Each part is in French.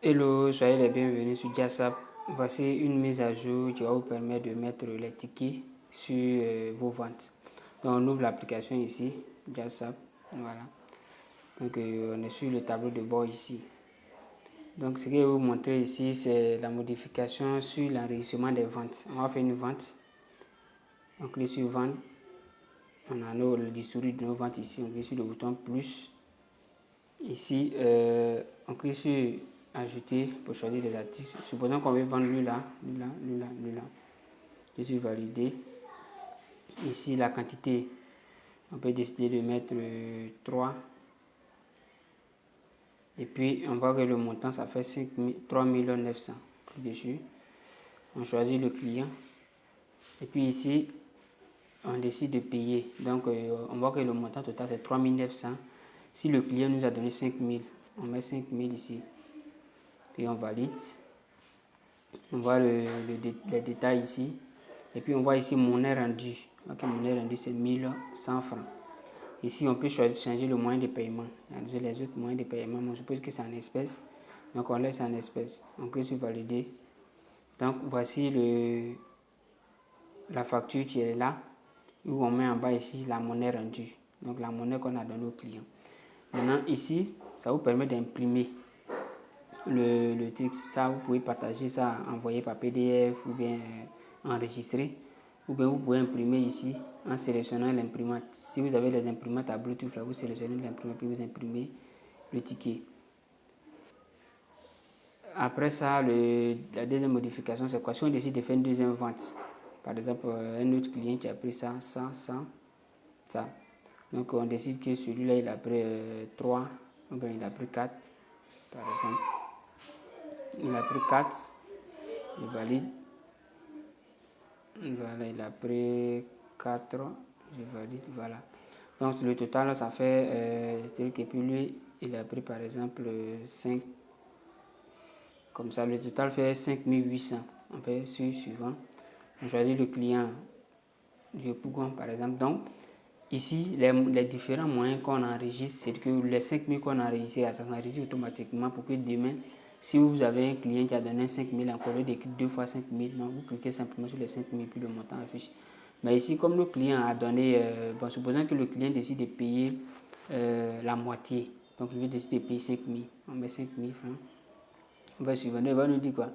Hello, soyez les bienvenus sur JASAP. Voici une mise à jour qui va vous permettre de mettre les tickets sur vos ventes. Donc on ouvre l'application ici, JASAP. Voilà. Donc on est sur le tableau de bord ici. Donc ce que je vais vous montrer ici, c'est la modification sur l'enregistrement des ventes. On va faire une vente. On clique sur vente. On a le historique de nos ventes ici. On clique sur le bouton plus. Ici, on clique sur ajouter pour choisir des articles. Supposons qu'on veut vendre lui là. Je suis validé. Ici, la quantité, on peut décider de mettre 3. Et puis, on voit que le montant, ça fait 3 900. Clique dessus. On choisit le client. Et puis ici, on décide de payer. Donc, on voit que le montant total, c'est 3 900. Si le client nous a donné 5 000, on met 5 000 ici. Puis on valide. On voit les détails ici. Et puis on voit ici monnaie rendue. Ok, monnaie rendue c'est 1100 francs. Ici on peut changer le moyen de paiement. Les autres moyens de paiement, je suppose que c'est en espèces. Donc on laisse en espèces. On clique sur valider. Donc voici la facture qui est là. Où on met en bas ici la monnaie rendue. Donc la monnaie qu'on a donnée au client. Maintenant ici, ça vous permet d'imprimer le texte. Ça vous pouvez partager ça, envoyer par PDF ou bien enregistrer. Ou bien vous pouvez imprimer ici en sélectionnant l'imprimante. Si vous avez les imprimantes à Bluetooth, là, vous sélectionnez l'imprimante puis vous imprimez le ticket. Après ça, la deuxième modification, c'est quoi? Si on décide de faire une deuxième vente, par exemple, un autre client qui a pris ça. Donc on décide que celui-là, il a pris 3, ou bien il a pris 4, par exemple. Il a pris 4, il valide. Voilà, il a pris 4, je valide, voilà. Donc le total, ça fait, et puis lui, il a pris par exemple 5. Comme ça, le total fait 5 800. On fait sur suivant. On choisit le client du Pougon par exemple. Donc, ici, les différents moyens qu'on enregistre, c'est que les 5 000 qu'on a enregistrés, ça s'enregistre automatiquement pour que demain, si vous avez un client qui a donné 5 000, encore lieu d'écrire 2 fois 5 000, non, vous cliquez simplement sur les 5 000 puis le montant affiche. Mais ici, comme le client a donné, supposons que le client décide de payer la moitié, donc il veut décider de payer 5 000, on met 5 000 francs. On va suivre, il va nous dire quoi?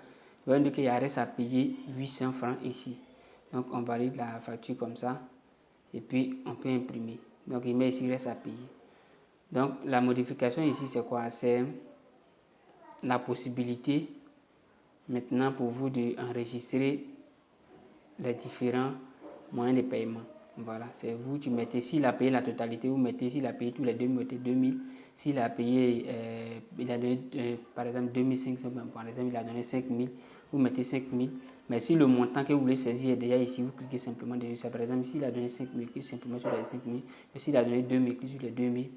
Il va nous dire qu'il reste à payer 800 francs ici. Donc on valide la facture comme ça, et puis on peut imprimer. Donc il met ici, il reste à payer. Donc la modification ici, c'est quoi? C'est la possibilité maintenant pour vous d'enregistrer les différents moyens de paiement. Voilà, c'est vous, tu mettez, s'il a payé la totalité, vous mettez, s'il a payé tous les deux, vous mettez 2000. S'il a payé, il a donné par exemple 2500, par exemple, il a donné 5000, vous mettez 5000. Mais si le montant que vous voulez saisir est déjà ici, vous cliquez simplement dessus. Par exemple, s'il a donné 5000, cliquez simplement sur les 5000. Mais s'il a donné 2000, cliquez sur les 2000.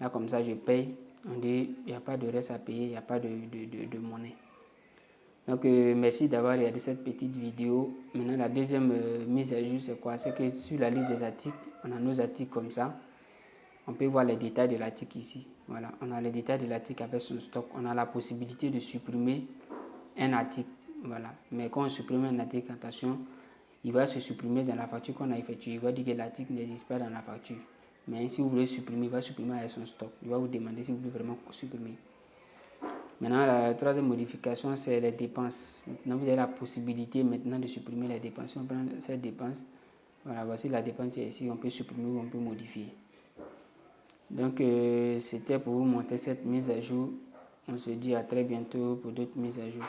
Là, comme ça, je paye. On dit, il n'y a pas de reste à payer, il n'y a pas de monnaie. Donc merci d'avoir regardé cette petite vidéo. Maintenant la deuxième mise à jour c'est quoi? C'est que sur la liste des articles, on a nos articles comme ça. On peut voir les détails de l'article ici. Voilà, on a les détails de l'article avec son stock. On a la possibilité de supprimer un article. Voilà, mais quand on supprime un article, attention, il va se supprimer dans la facture qu'on a effectuée. Il va dire que l'article n'existe pas dans la facture. Mais si vous voulez supprimer, il va supprimer avec son stock. Il va vous demander si vous voulez vraiment supprimer. Maintenant, la troisième modification, c'est les dépenses. Maintenant, vous avez la possibilité maintenant de supprimer les dépenses. Si on prend cette dépense, voilà, voici la dépense ici, on peut supprimer ou on peut modifier. Donc, c'était pour vous montrer cette mise à jour. On se dit à très bientôt pour d'autres mises à jour.